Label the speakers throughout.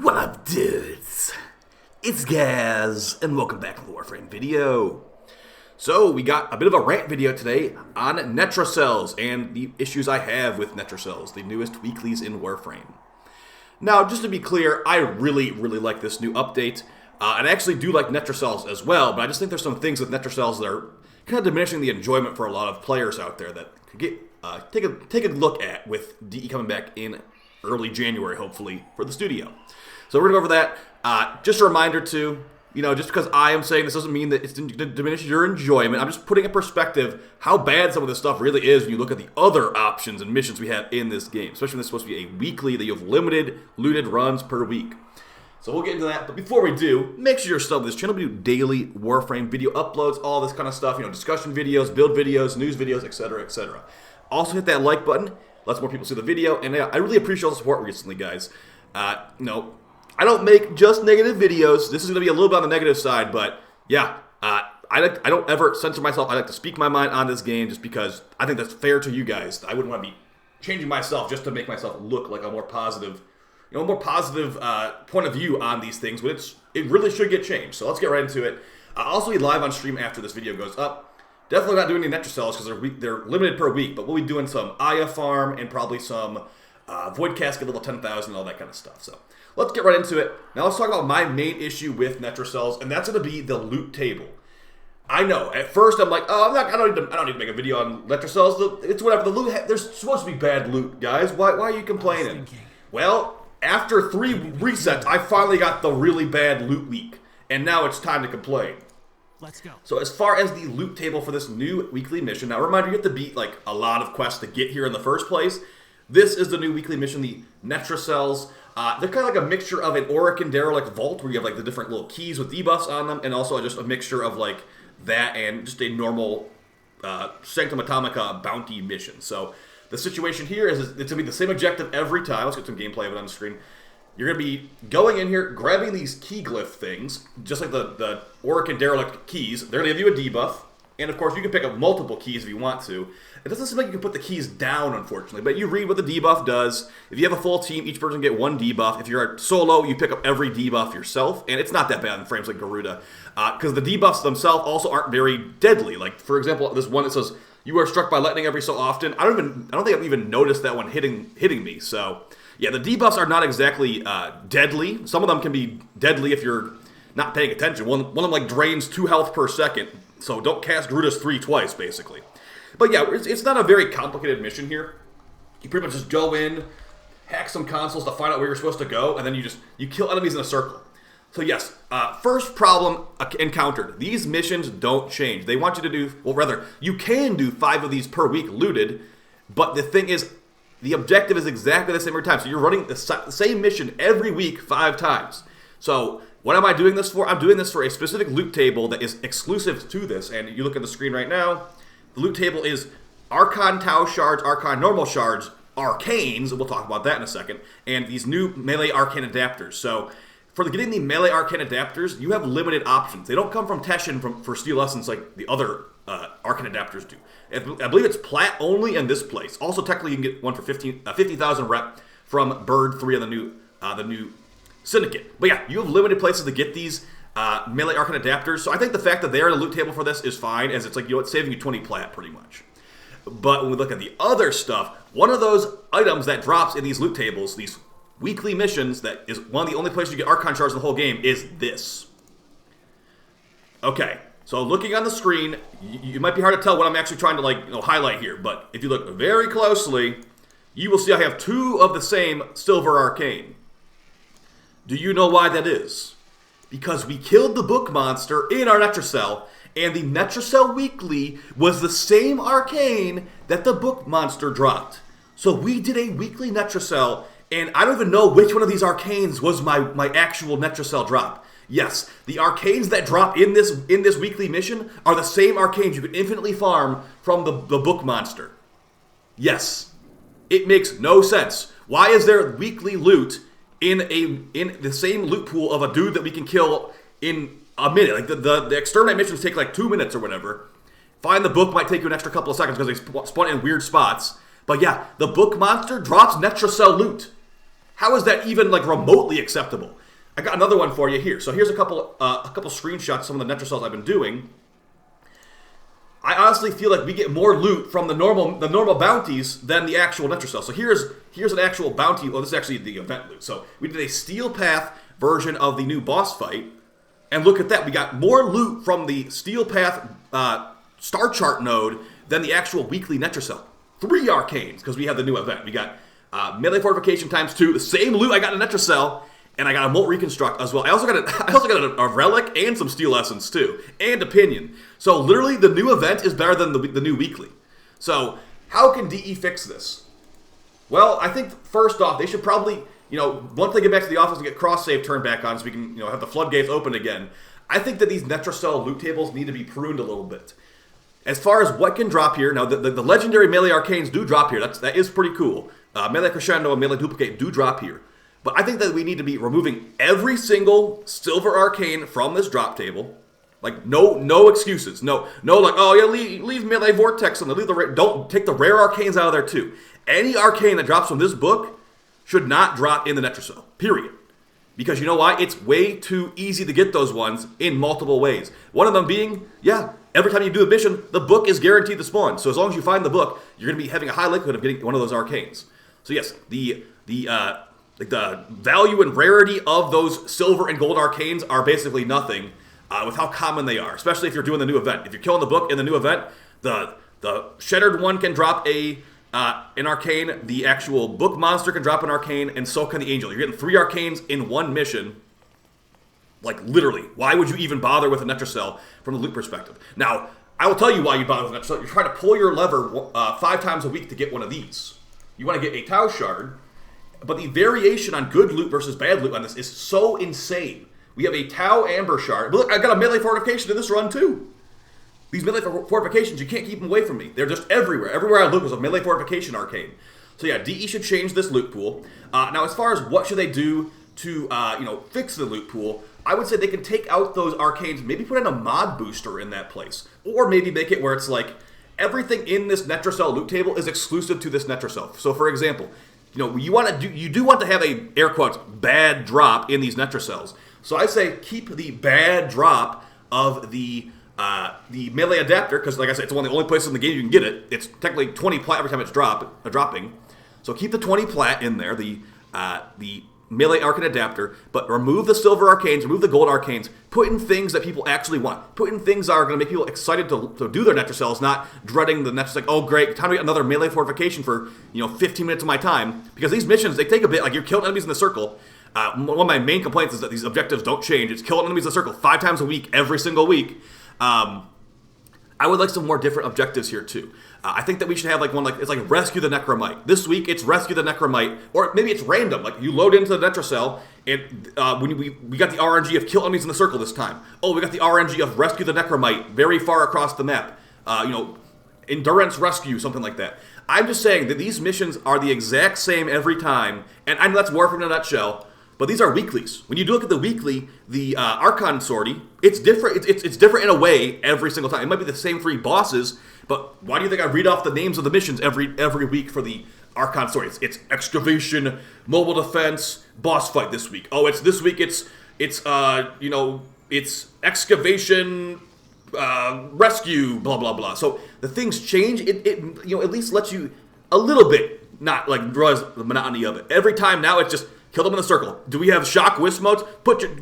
Speaker 1: What up, dudes? It's Gaz, and welcome back to the Warframe video. So, we got a bit of a rant video today on Netracells and the issues I have with Netracells, the newest weeklies in Warframe. Now, just to be clear, I really like this new update, and I actually do like Netracells as well, but I just think there's some things with Netracells that are kind of diminishing the enjoyment for a lot of players out there that could get take a look at with DE coming back in early January, hopefully, for the studio. So we're going to go over that. Just a reminder too, just because I am saying this doesn't mean that it's going to diminish your enjoyment. I'm just putting in perspective how bad some of this stuff really is when you look at the other options and missions we have in this game, especially when it's supposed to be a weekly that you have limited looted runs per week. So we'll get into that, but before we do, make sure you're subbed to this channel. We do daily Warframe video uploads, all this kind of stuff, discussion videos, build videos, news videos, etc., etc. Also hit that like button, lets more people see the video, and I really appreciate all the support recently, guys. I don't make just negative videos. This is going to be a little bit on the negative side, but yeah, I don't ever censor myself. I like to speak my mind on this game just because I think that's fair to you guys. I wouldn't want to be changing myself just to make myself look like a more positive, point of view on these things, but it really should get changed. So let's get right into it. I'll also be live on stream after this video goes up. Definitely not doing any Netracells because they're limited per week, but we'll be doing some Aya farm and probably some Void Casket level 10,000 and all that kind of stuff. So let's get right into it. Now let's talk about my main issue with Netracells, and that's going to be the loot table. I know, at first I'm like, I don't need to make a video on Netracells. It's whatever. The loot, there's supposed to be bad loot, guys. Why are you complaining? Well, after 3 resets, I finally got the really bad loot week, and now it's time to complain.
Speaker 2: Let's go.
Speaker 1: So as far as the loot table for this new weekly mission, now reminder, you have to beat like a lot of quests to get here in the first place. This is the new weekly mission, the Netracells. They're kind of like a mixture of an Auric and Derelict Vault, where you have like the different little keys with debuffs on them, and also just a mixture of like that and just a normal Sanctum Atomica bounty mission. So the situation here is it's going to be the same objective every time. Let's get some gameplay of it on the screen. You're going to be going in here, grabbing these key glyph things, just like the Auric and Derelict keys. They're going to give you a debuff. And of course, you can pick up multiple keys if you want to. It doesn't seem like you can put the keys down, unfortunately, but you read what the debuff does. If you have a full team, each person get 1 debuff. If you're solo, you pick up every debuff yourself, and it's not that bad in frames like Garuda, because the debuffs themselves also aren't very deadly. Like, for example, this one that says, you are struck by lightning every so often. I don't think I've even noticed that one hitting me, so yeah, the debuffs are not exactly deadly. Some of them can be deadly if you're not paying attention. One of them like drains 2 health per second, so don't cast Garuda's 3 twice, basically. But yeah, it's not a very complicated mission here. You pretty much just go in, hack some consoles to find out where you're supposed to go, and then you kill enemies in a circle. So yes, first problem encountered. These missions don't change. They want you to do, well rather, you can do 5 of these per week looted, but the thing is, the objective is exactly the same every time. So you're running the same mission every week 5 times. So what am I doing this for? I'm doing this for a specific loot table that is exclusive to this. And you look at the screen right now, the loot table is Archon Tau shards, Archon normal shards, Arcanes, we'll talk about that in a second, and these new melee Arcane adapters. So for getting the melee Arcane adapters, you have limited options. They don't come from Teshin for Steel Essence like the other Arcane adapters do. I believe it's Plat only in this place. Also, technically, you can get one for 50,000 rep from Bird 3 on the new Syndicate. But yeah, you have limited places to get these melee Arcane adapters. So I think the fact that they're in a loot table for this is fine, as it's like, it's saving you 20 Plat pretty much. But when we look at the other stuff, one of those items that drops in these loot tables, these weekly missions, that is one of the only places you get Archon shards in the whole game, is this. Okay. So looking on the screen, you might be hard to tell what I'm actually trying to highlight here, but if you look very closely, you will see I have 2 of the same Silver Arcane. Do you know why that is? Because we killed the book monster in our Netracell, and the Netracell Weekly was the same Arcane that the book monster dropped. So we did a weekly Netracell, and I don't even know which one of these Arcanes was my actual Netracell drop. Yes, the Arcanes that drop in this weekly mission are the same Arcanes you can infinitely farm from the book monster. Yes, it makes no sense. Why is there weekly loot in the same loot pool of a dude that we can kill in a minute? Like the exterminate missions take like 2 minutes or whatever. Find the book might take you an extra couple of seconds because they spawn in weird spots. But yeah, the book monster drops Netracell loot. How is that even like remotely acceptable? I got another one for you here. So here's a couple screenshots of some of the Netracells I've been doing. I honestly feel like we get more loot from the normal bounties than the actual Netracell. So here's an actual bounty. Well, this is actually the event loot. So we did a Steel Path version of the new boss fight, and look at that. We got more loot from the Steel Path star chart node than the actual weekly Netracell. 3 arcanes because we have the new event. We got melee fortification ×2, the same loot I got in Netracell, and I got a Molt Reconstruct as well. I also got a relic and some Steel Essence too, and a Pinion. So literally, the new event is better than the new weekly. So how can DE fix this? Well, I think first off, they should probably, once they get back to the office and get cross save turned back on, so we can, have the floodgates open again. I think that these Netracell loot tables need to be pruned a little bit. As far as what can drop here, now the legendary melee arcanes do drop here. That is pretty cool. Melee Crescendo and Melee Duplicate do drop here. But I think that we need to be removing every single silver arcane from this drop table. Like, no excuses. No, like, oh yeah, leave Melee Vortex on there. Don't take the rare arcanes out of there too. Any arcane that drops from this book should not drop in the Netracell. Period. Because you know why? It's way too easy to get those ones in multiple ways. One of them being, every time you do a mission, the book is guaranteed to spawn. So as long as you find the book, you're going to be having a high likelihood of getting one of those arcanes. So yes, the value and rarity of those silver and gold arcanes are basically nothing with how common they are, especially if you're doing the new event. If you're killing the book in the new event, the Shattered one can drop an arcane, the actual book monster can drop an arcane, and so can the angel. You're getting 3 arcanes in one mission. Like, literally. Why would you even bother with a Netracell from the loot perspective? Now, I will tell you why you bother with a Netracell. You're trying to pull your lever 5 times a week to get one of these. You want to get a Tau Shard, but the variation on good loot versus bad loot on this is so insane. We have a Tau Amber Shard. But look, I got a melee fortification in this run too. These melee fortifications, you can't keep them away from me. They're just everywhere. Everywhere I look is a melee fortification arcane. So yeah, DE should change this loot pool. Now, as far as what should they do to fix the loot pool, I would say they can take out those arcanes, maybe put in a mod booster in that place, or maybe make it where it's like everything in this Netracell loot table is exclusive to this Netracell. So, for example, you do want to have a air quotes bad drop in these Netracells. So I say keep the bad drop of the melee adapter, because like I said, it's one of the only places in the game you can get it. It's technically 20 plat every time it's dropping. So keep the 20 plat in there, the melee arcane adapter, but remove the silver arcanes, remove the gold arcanes, put in things that people actually want. Put in things that are going to make people excited to do their Netracells, not dreading the Netracell, like, oh great, time to get another melee fortification for 15 minutes of my time. Because these missions, they take a bit, like you're killing enemies in the circle. One of my main complaints is that these objectives don't change. It's killing enemies in the circle 5 times a week, every single week. I would like some more different objectives here too. I think that we should have it's like rescue the Necromite. This week it's rescue the Necromite, or maybe it's random. Like you load into the Netracell, and when we got the RNG of kill enemies in the circle this time. Oh, we got the RNG of rescue the Necromite very far across the map. Endurance rescue, something like that. I'm just saying that these missions are the exact same every time, and I know that's Warframe in a nutshell. But these are weeklies. When you do look at the weekly, the Archon sortie, it's different. It's different in a way every single time. It might be the same 3 bosses, but why do you think I read off the names of the missions every week for the Archon sortie? It's excavation, mobile defense, boss fight this week. Oh, it's this week. It's excavation, rescue, blah blah blah. So the things change. It at least lets you a little bit not like realize the monotony of it. Every time now it's just kill them in the circle. Do we have shock wisp motes?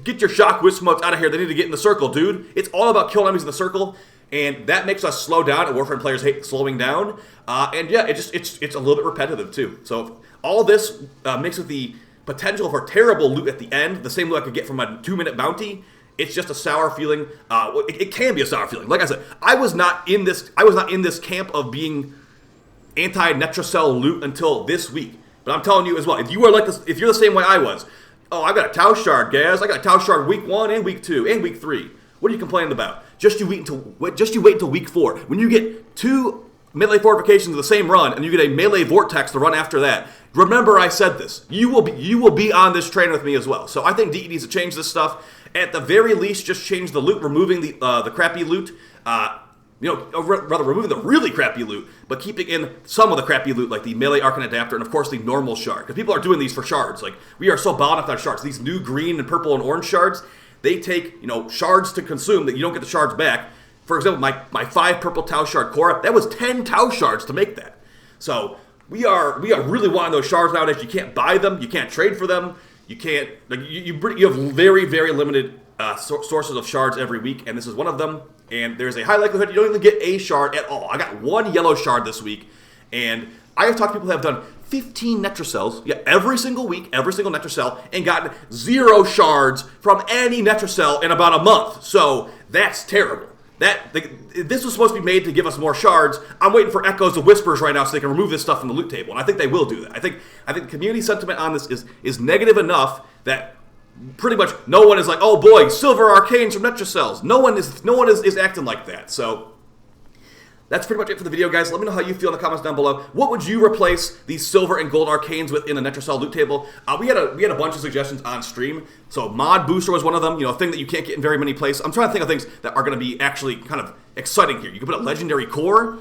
Speaker 1: Get your shock wisp motes out of here. They need to get in the circle, dude. It's all about killing enemies in the circle, and that makes us slow down. And Warframe players hate slowing down. And yeah, it's a little bit repetitive too. So all this mixed with the potential for terrible loot at the end, the same loot I could get from a 2-minute bounty. It's just a sour feeling. It can be a sour feeling. Like I said, I was not in this camp of being anti-Netracell loot until this week. But I'm telling you as well, if you are like this, if you're the same way I was, oh, I got a Tau Shard, guys. I got a Tau Shard week 1 and week 2 and week 3. What are you complaining about? Just you wait until week 4. When you get 2 melee fortifications in the same run and you get a melee vortex to run after that, remember I said this. You will be on this train with me as well. So I think DE needs to change this stuff. At the very least, just change the loot, removing the crappy loot. rather removing the really crappy loot, but keeping in some of the crappy loot, like the melee arcane adapter, and of course the normal shard. Because people are doing these for shards. Like, we are so bound up on shards. These new green and purple and orange shards, they take, shards to consume that you don't get the shards back. For example, my 5 purple Tau shard core, that was 10 Tau shards to make that. So we are really wanting those shards nowadays. You can't buy them, you can't trade for them, you can't, you have very, very limited sources of shards every week, and this is one of them. And there's a high likelihood you don't even get a shard at all. I got 1 yellow shard this week, and I have talked to people who have done 15 Netracells, every single week, every single Netracell, and gotten 0 shards from any Netracell in about a month. So that's terrible. This was supposed to be made to give us more shards. I'm waiting for Echoes of Whispers right now so they can remove this stuff from the loot table, and I think they will do that. I think community sentiment on this is negative enough that pretty much no one is like, oh boy, silver arcanes from Netracells. No one is acting like that. So that's pretty much it for the video, guys. Let me know how you feel in the comments down below. What would you replace these silver and gold arcanes with in the Netracell loot table? We had a bunch of suggestions on stream. So mod booster was one of them. A thing that you can't get in very many places. I'm trying to think of things that are going to be actually kind of exciting here. You could put a legendary core.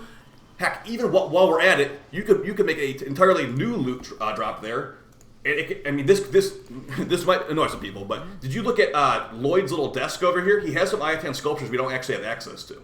Speaker 1: Heck, even while we're at it, you could make an entirely new loot drop there. This might annoy some people, but did you look at Lloyd's little desk over here? He has some Iatan sculptures we don't actually have access to.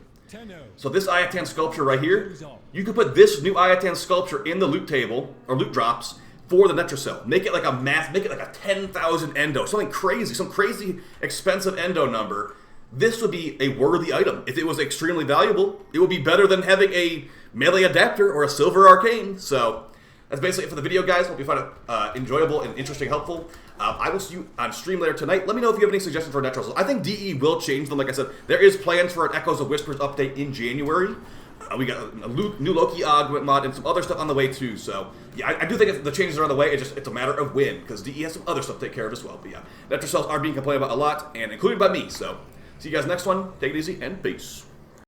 Speaker 1: So this Iatan sculpture right here, you could put this new Iatan sculpture in the loot table, or loot drops, for the Netracell. Make it like a 10,000 endo, something crazy, some crazy expensive endo number. This would be a worthy item. If it was extremely valuable, it would be better than having a melee adapter or a silver arcane. So that's basically it for the video, guys. Hope you find it enjoyable and interesting, helpful. I will see you on stream later tonight. Let me know if you have any suggestions for Netracell. I think DE will change them. Like I said, there is plans for an Echoes of Whispers update in January. We got a new Loki augment mod and some other stuff on the way too. So yeah, I do think the changes are on the way. It's a matter of when, because DE has some other stuff to take care of as well. But yeah, Netracells are being complained about a lot, and included by me. So see you guys next one. Take it easy and peace.